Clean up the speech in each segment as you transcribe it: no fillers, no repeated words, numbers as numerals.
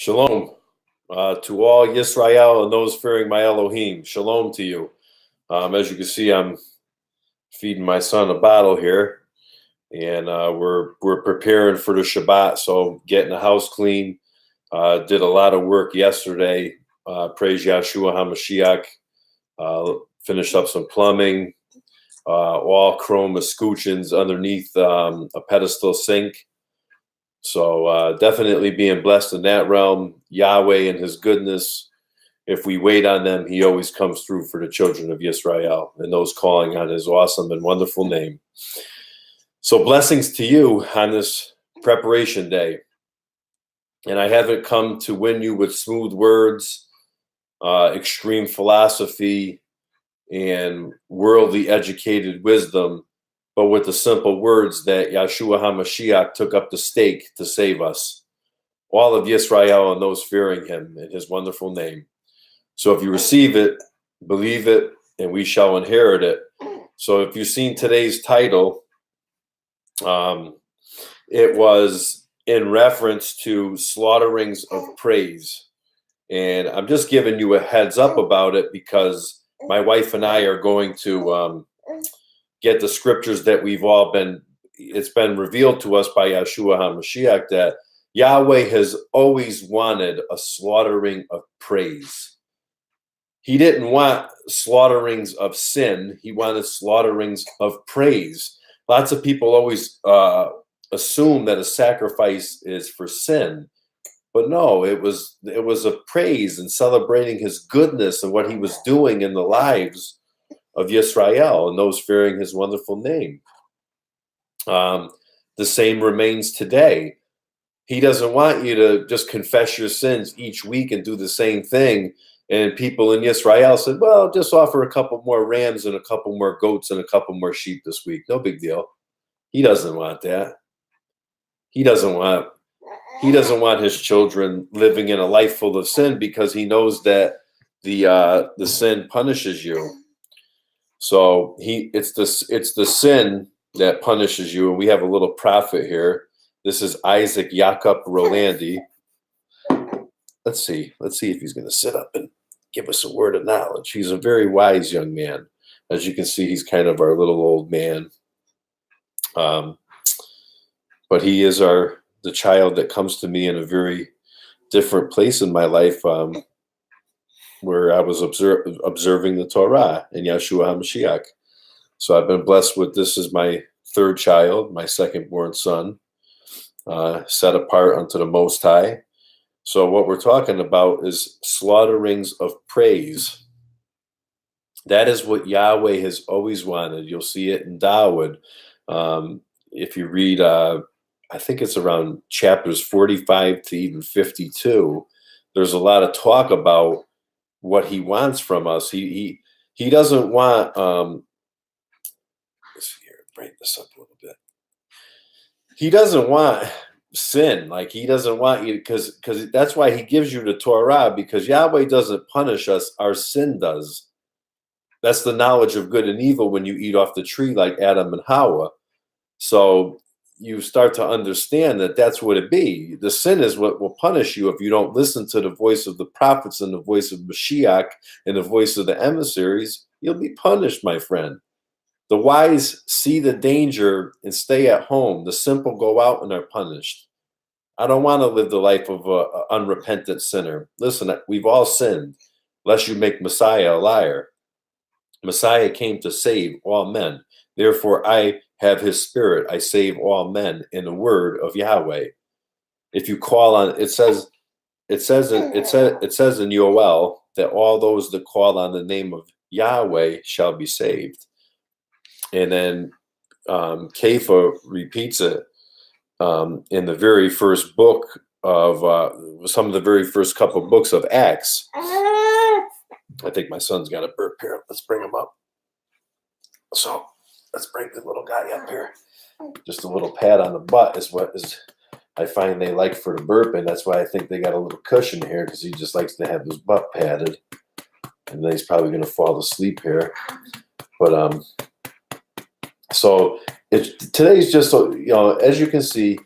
Shalom to all Yisrael and those fearing my Elohim. Shalom to you. As you can see, I'm feeding my son a bottle here, and we're preparing for the Shabbat. So getting the house clean. Did a lot of work yesterday. Praise Yahshua HaMashiach. Finished up some plumbing. All chrome escutcheons underneath a pedestal sink. So definitely being blessed in that realm. Yahweh and his goodness, if we wait on them, he always comes through for the children of Yisrael and those calling on his awesome and wonderful name. So blessings to you on this preparation day. And I haven't come to win you with smooth words, extreme philosophy, and worldly educated wisdom, but with the simple words that Yahshua HaMashiach took up the stake to save us, all of Yisrael and those fearing him in his wonderful name. So if you receive it, believe it, and we shall inherit it. So if you've seen today's title, it was in reference to slaughterings of praise. And I'm just giving you a heads up about it because my wife and I are going to get the scriptures that it's been revealed to us by Yahshua HaMashiach that Yahweh has always wanted a slaughtering of praise. He didn't want slaughterings of sin. He wanted slaughterings of praise. Lots of people always assume that a sacrifice is for sin. But no, it was a praise and celebrating his goodness and what he was doing in the lives of Yisrael and those fearing his wonderful name. The same remains today. He doesn't want you to just confess your sins each week and do the same thing. And people in Yisrael said, well, just offer a couple more rams and a couple more goats and a couple more sheep this week. No big deal. He doesn't want that. He doesn't want his children living in a life full of sin because he knows that the sin punishes you. So it's the sin that punishes you. And we have a little prophet here. This is Isaac Jacob Rolandi. Let's see if he's going to sit up and give us a word of knowledge. He's a very wise young man. As you can see, he's kind of our little old man. But he is the child that comes to me in a very different place in my life, where I was observing the Torah in Yahshua HaMashiach. So I've been blessed with this is my third child, my second-born son, set apart unto the Most High. So what we're talking about is slaughterings of praise. That is what Yahweh has always wanted. You'll see it in Dawood. If you read, I think it's around chapters 45 to even 52, there's a lot of talk about what he wants from us. He doesn't want, let's see here, break this up a little bit. He doesn't want sin. Like he doesn't want you, because that's why he gives you the Torah, because Yahweh doesn't punish us. Our sin does. That's the knowledge of good and evil when you eat off the tree like Adam and Hawa. So you start to understand that that's what it be. The sin is what will punish you if you don't listen to the voice of the prophets and the voice of Mashiach and the voice of the emissaries. You'll be punished, my friend. The wise see the danger and stay at home. The simple go out and are punished. I don't want to live the life of an unrepentant sinner. Listen, we've all sinned, lest you make Messiah a liar. Messiah came to save all men. Therefore, I have his spirit. I save all men in the word of Yahweh. If you call on, it says in Yoel that all those that call on the name of Yahweh shall be saved. And then Kepha repeats it in the very first book of some of the very first couple books of Acts. I think my son's got a burp here. Let's bring him up. So let's bring the little guy up here. Just a little pat on the butt is what I find they like for the burp, and that's why I think they got a little cushion here, because he just likes to have his butt patted. And then he's probably going to fall asleep here. But so today's just, as you can see,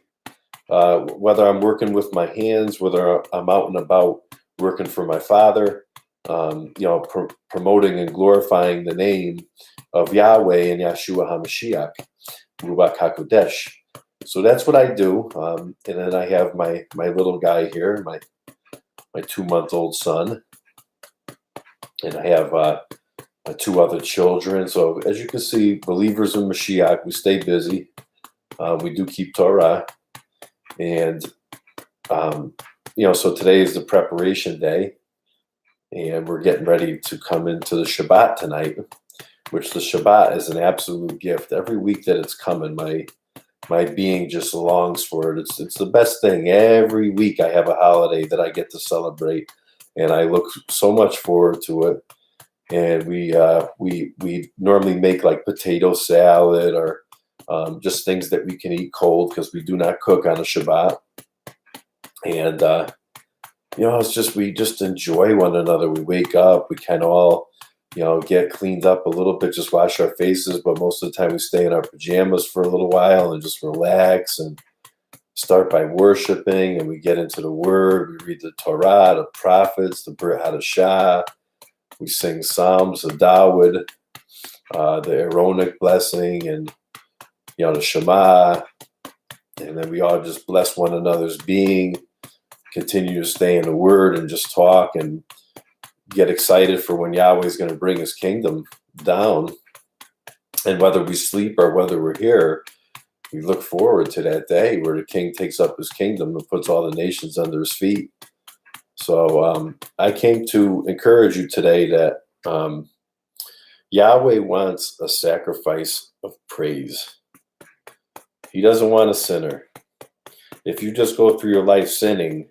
whether I'm working with my hands, whether I'm out and about working for my Father, promoting and glorifying the name of Yahweh and Yahshua HaMashiach, Ruach HaKodesh. So that's what I do. And then I have my little guy here, my 2-month-old son, and I have 2 other children. So as you can see, believers in Mashiach, we stay busy. We do keep Torah, and so today is the preparation day, and we're getting ready to come into the Shabbat tonight, which the Shabbat is an absolute gift. Every week that it's coming, my being just longs for it. It's the best thing. Every week I have a holiday that I get to celebrate, and I look so much forward to it. And we normally make like potato salad or just things that we can eat cold because we do not cook on a Shabbat. And it's just we just enjoy one another. We wake up, we kind of all get cleaned up a little bit, just wash our faces, but most of the time we stay in our pajamas for a little while and just relax and start by worshiping, and we get into the Word. We read the Torah, the prophets, the Brit Hadashah. We sing Psalms of Dawood, the Aaronic blessing, and the Shema, and then we all just bless one another's being, continue to stay in the Word, and just talk and get excited for when Yahweh is going to bring His kingdom down. And whether we sleep or whether we're here, we look forward to that day where the King takes up His kingdom and puts all the nations under His feet. So I came to encourage you today that Yahweh wants a sacrifice of praise. He doesn't want a sinner. If you just go through your life sinning,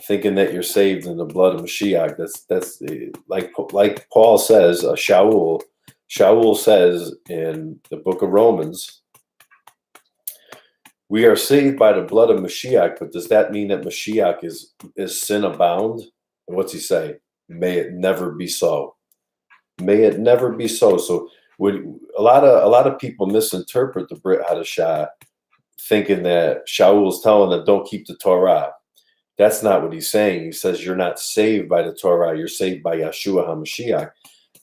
thinking that you're saved in the blood of Mashiach, that's like Paul says, Shaul says in the book of Romans, we are saved by the blood of Mashiach, but does that mean that Mashiach is sin abound? And what's he say? May it never be so. May it never be so. So a lot of people misinterpret the Brit Hadashah, thinking that Shaul's telling them don't keep the Torah. That's not what he's saying. He says you're not saved by the Torah, you're saved by Yahshua HaMashiach.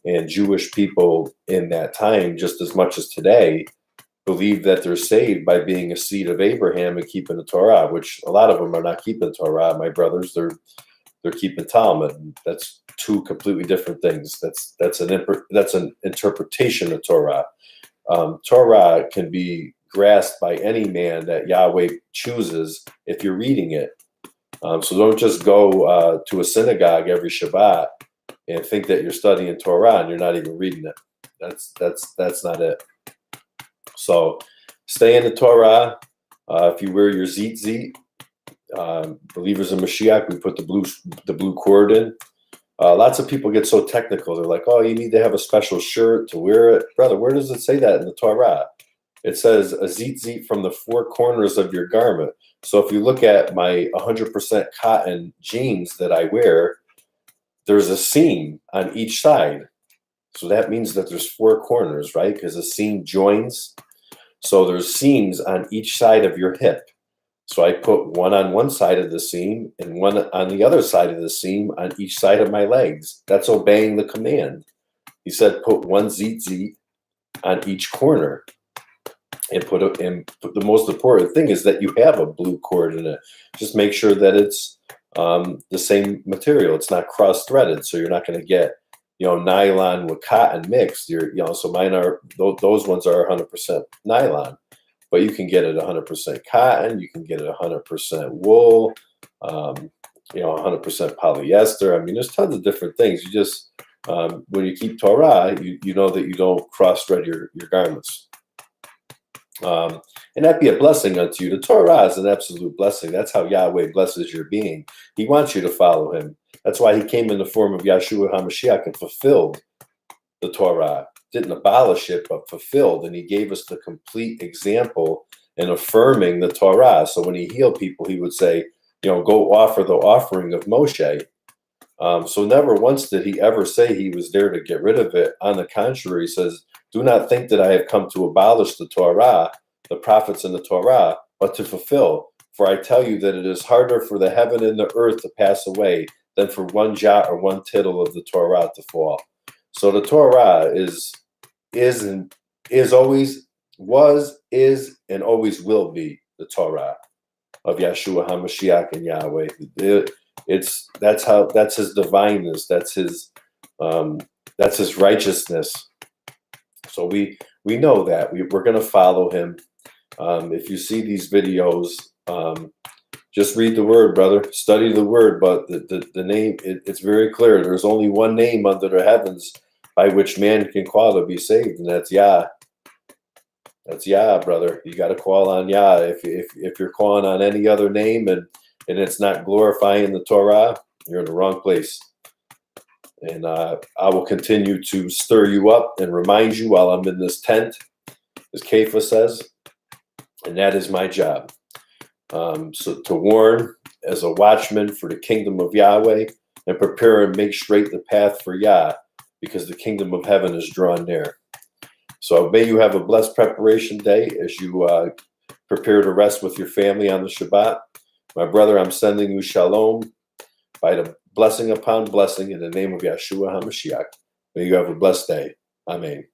And Jewish people in that time, just as much as today, believe that they're saved by being a seed of Abraham and keeping the Torah, which a lot of them are not keeping Torah. My brothers, they're keeping Talmud. That's 2 completely different things. That's an interpretation of Torah. Torah can be grasped by any man that Yahweh chooses if you're reading it. So don't just go to a synagogue every Shabbat and think that you're studying Torah and you're not even reading it. That's not it. So stay in the Torah. If you wear your zitzit, believers in Mashiach, we put the blue cord in. Lots of people get so technical. They're like, oh, you need to have a special shirt to wear it. Brother, where does it say that in the Torah? It says a zitzit from the 4 corners of your garment. So if you look at my 100% cotton jeans that I wear, there's a seam on each side. So that means that there's 4 corners, right? Because a seam joins. So there's seams on each side of your hip. So I put one on one side of the seam and one on the other side of the seam on each side of my legs. That's obeying the command. He said, put 1 zitzit on each corner. And the most important thing is that you have a blue cord in it. Just make sure that it's the same material. It's not cross-threaded, so you're not going to get nylon with cotton mixed. So mine are those ones are 100% nylon, but you can get it 100% cotton. You can get it 100% wool. 100% polyester. I mean, there's tons of different things. You just when you keep Torah, you know that you don't cross-thread your garments. And that be a blessing unto you. The Torah is an absolute blessing. That's how Yahweh blesses your being. He wants you to follow Him. That's why He came in the form of Yahshua HaMashiach and fulfilled the Torah. Didn't abolish it, but fulfilled. And He gave us the complete example in affirming the Torah. So when He healed people, He would say, go offer the offering of Moshe. So never once did He ever say He was there to get rid of it. On the contrary, He says, do not think that I have come to abolish the Torah, the prophets and the Torah, but to fulfill. For I tell you that it is harder for the heaven and the earth to pass away than for one jot or one tittle of the Torah to fall. So the Torah is and is always was, is, and always will be the Torah of Yahshua HaMashiach and Yahweh. That's his divineness. That's his righteousness. So we know that we're going to follow him. If you see these videos, just read the word, brother. Study the word. But the name, it's very clear. There's only one name under the heavens by which man can call to be saved, and that's Yah. That's Yah, brother. You got to call on Yah. If you're calling on any other name and it's not glorifying the Torah, you're in the wrong place. And I will continue to stir you up and remind you while I'm in this tent, as Kepha says, and that is my job. So to warn as a watchman for the kingdom of Yahweh and prepare and make straight the path for Yah, because the kingdom of heaven is drawn near. So may you have a blessed preparation day as you prepare to rest with your family on the Shabbat. My brother, I'm sending you shalom by the blessing upon blessing in the name of Yahshua HaMashiach. May you have a blessed day. Amen.